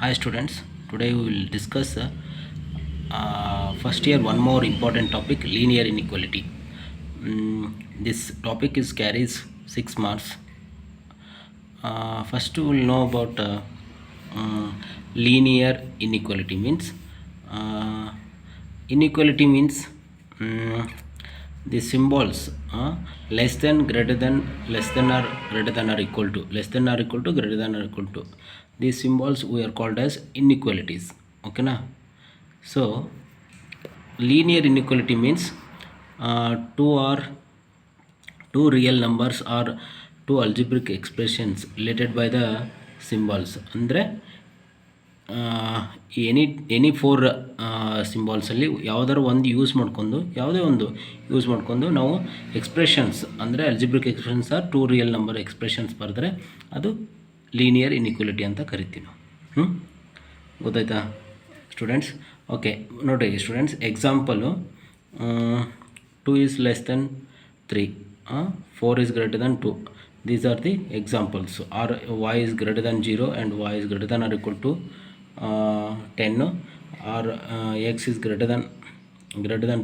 Hi students, today we will discuss first year one more important topic, linear inequality. This topic is carries 6 marks. First we will know about linear inequality uh, means um, the symbols less than, greater than, less than or greater than or equal to, less than or equal to, greater than or equal to. These symbols we are called as inequalities. Okay na? So linear inequality means two real numbers or two algebraic expressions related by the symbols ಅಂದರೆ any four ಸಿಂಬಾಲ್ಸಲ್ಲಿ ಯಾವುದಾದ್ರು ಒಂದು use ಮಾಡ್ಕೊಂಡು ನಾವು expressions ಅಂದರೆ algebraic expressions or two real number expressions ಬರೆದ್ರೆ ಅದು linear inequality ಅಂತ ಕರಿತೀವಿ ನಾವು. ಗೊತ್ತಾಯ್ತಾ ಸ್ಟೂಡೆಂಟ್ಸ್? ಓಕೆ ನೋಡಿ students, example 2 is less than 3, 4 is greater than 2. These are the examples. Or y is greater than 0 and y is greater than or equal to 10, or x is greater than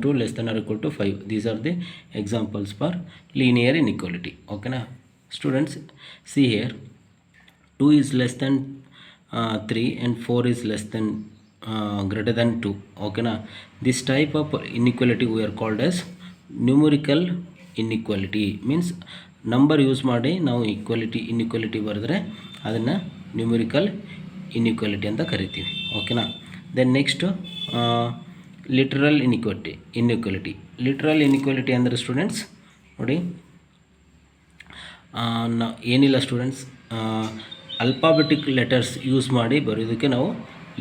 2, less than or equal to 5. These are the examples for linear inequality. Okay na students? See here, 2 is less than 3 and 4 is less than greater than 2. Okay na, this type of inequality we are called as numerical inequality. Means number use ಮಾಡಿ ನಾವು inequality ಬರೆದ್ರೆ ಅದನ್ನು numerical inequality ಅಂತ ಕರಿತೀವಿ. ಓಕೆನಾ? Then next literal inequality. Literal inequality ಅಂದರೆ students ನೋಡಿ, ಏನಿಲ್ಲ ಸ್ಟೂಡೆಂಟ್ಸ್, ಅಲ್ಫಾಬೆಟಿಕ್ ಲೆಟರ್ಸ್ ಯೂಸ್ ಮಾಡಿ ಬರೆಯೋದಕ್ಕೆ ನಾವು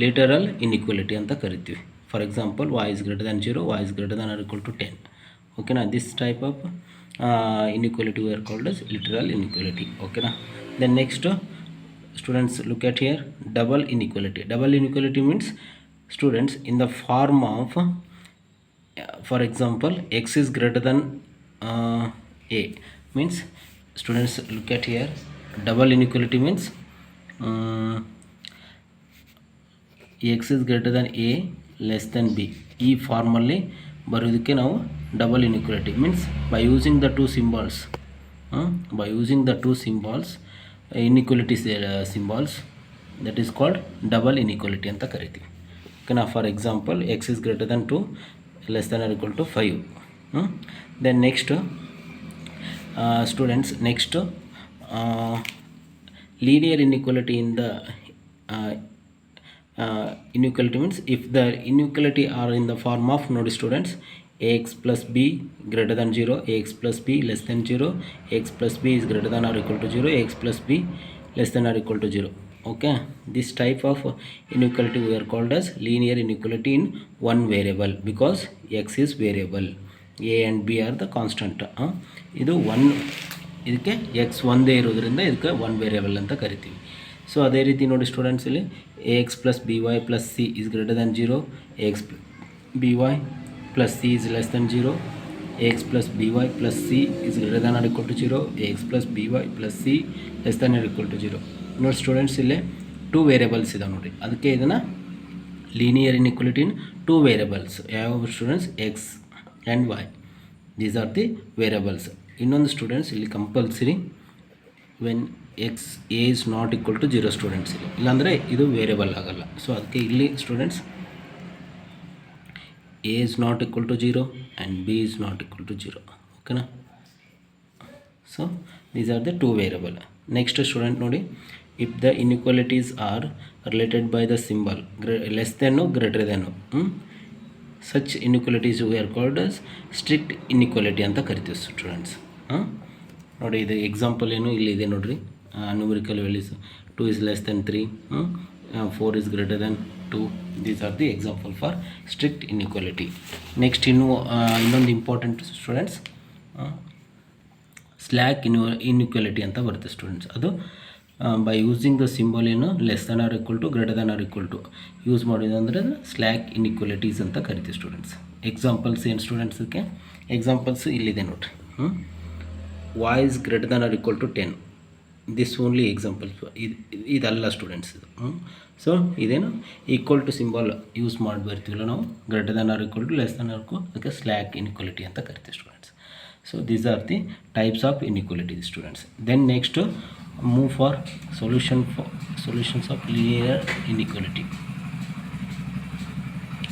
ಲಿಟರಲ್ ಇನ್ಇಕ್ವಾಲಿಟಿ ಅಂತ ಕರಿತೀವಿ. For example, y is greater than 0, y is greater than or equal to 10. ಓಕೆನಾ? This type of inequality we are called as literal inequality. Okay na? Then next students, look at here, double inequality means students in the form of for example, x is greater than a means students, look at here, double inequality means x is greater than a less than b. ಈ ಫಾರ್ಮಲ್ಲಿ ಬರೋದಕ್ಕೆ ನಾವು double inequality means by using the two symbols, inequality symbols, that is called double inequality ಅಂತ ಕರಿತೀವಿ. ಓಕೆನಾ? For example, x is greater than 2, less than or equal to 5. Then next students, next linear inequality in the inequality means if the inequality are in the form of, ನೋಡಿ students, ax plus b greater than 0, ax plus b less than 0, ax plus b is greater than or equal to 0, ax plus b less than or equal to 0. Okay, this type of inequality we are called as linear inequality in one variable, because x is variable, a and b are the constant. ಇದು ಇದಕ್ಕೆ x ಒಂದೇ ಇರೋದ್ರಿಂದ ಇದಕ್ಕೆ one variable ಅಂತ ಕರಿತೀವಿ. So ಅದೇ ರೀತಿ ನೋಡಿ ಸ್ಟೂಡೆಂಟ್ಸ್, ಇಲ್ಲಿ ax plus by plus c is greater than 0, ax by plus c is less than 0, ax plus by plus c is greater than or equal to 0, ax plus by plus c less than or equal to 0. ನೋಡಿ students, ಇಲ್ಲೇ two variables ಇದಾವೆ ನೋಡಿ, ಅದಕ್ಕೆ ಇದನ್ನು linear inequality in two variables. ಯಾವ students? X and y, these are the variables. ಇನ್ನೊಂದು students, ಇಲ್ಲಿ compulsory when x a is not equal to 0 students, ಇಲ್ಲಾಂದರೆ ಇದು ವೇರಿಯಬಲ್ ಆಗಲ್ಲ. ಸೊ ಅದಕ್ಕೆ ಇಲ್ಲಿ students a is not equal to 0 and b is not equal to 0. Okay na? So these are the two variable. Next student nodi, if the inequalities are related by the symbol less than or greater than, such inequalities we are called as strict inequality ಅಂತ ಕರಿತೀವಿ students. ನೋಡಿ, ಇದು example ಏನು ಇಲ್ಲಿ ಇದೆ ನೋಡ್ರಿ, numerical values 2 is less than 3, 4 is greater than 2. These are the example for strict inequality. Next ಇನ್ನೊಂದು important students, slack inequality ಅಂತ ಬರುತ್ತೆ ಸ್ಟೂಡೆಂಟ್ಸ್. ಅದು ಬೈ ಯೂಸಿಂಗ್ ದ ಸಿಂಬಲ್ ಏನು less than or equal to, greater than or equal to use ಮಾಡಿದಂದರೆ slack inequalities ಅಂತ ಕರಿತೀವಿ students. Examples ಏನು ಸ್ಟೂಡೆಂಟ್ಸ್ಗೆ? ಎಕ್ಸಾಂಪಲ್ಸ್ ಇಲ್ಲಿದೆ ನೋಡಿರಿ. y is greater than or equal to 10, this only example. ಇದಲ್ಲ ಸ್ಟೂಡೆಂಟ್ಸ್ ಇದು. ಸೊ ಇದೇನು ಈಕ್ವಲ್ ಟು ಸಿಂಬಲ್ ಯೂಸ್ ಮಾಡಿ ಬರ್ತೀವಲ್ಲ ನಾವು, greater than or equal to less than or equal, ಅದಕ್ಕೆ ಸ್ಲ್ಯಾಕ್ ಇನ್ಇಕ್ವಾಲಿಟಿ ಅಂತ ಕರಿತೀವಿ students. So these are the types of inequality students. Then next move for solutions of linear inequality.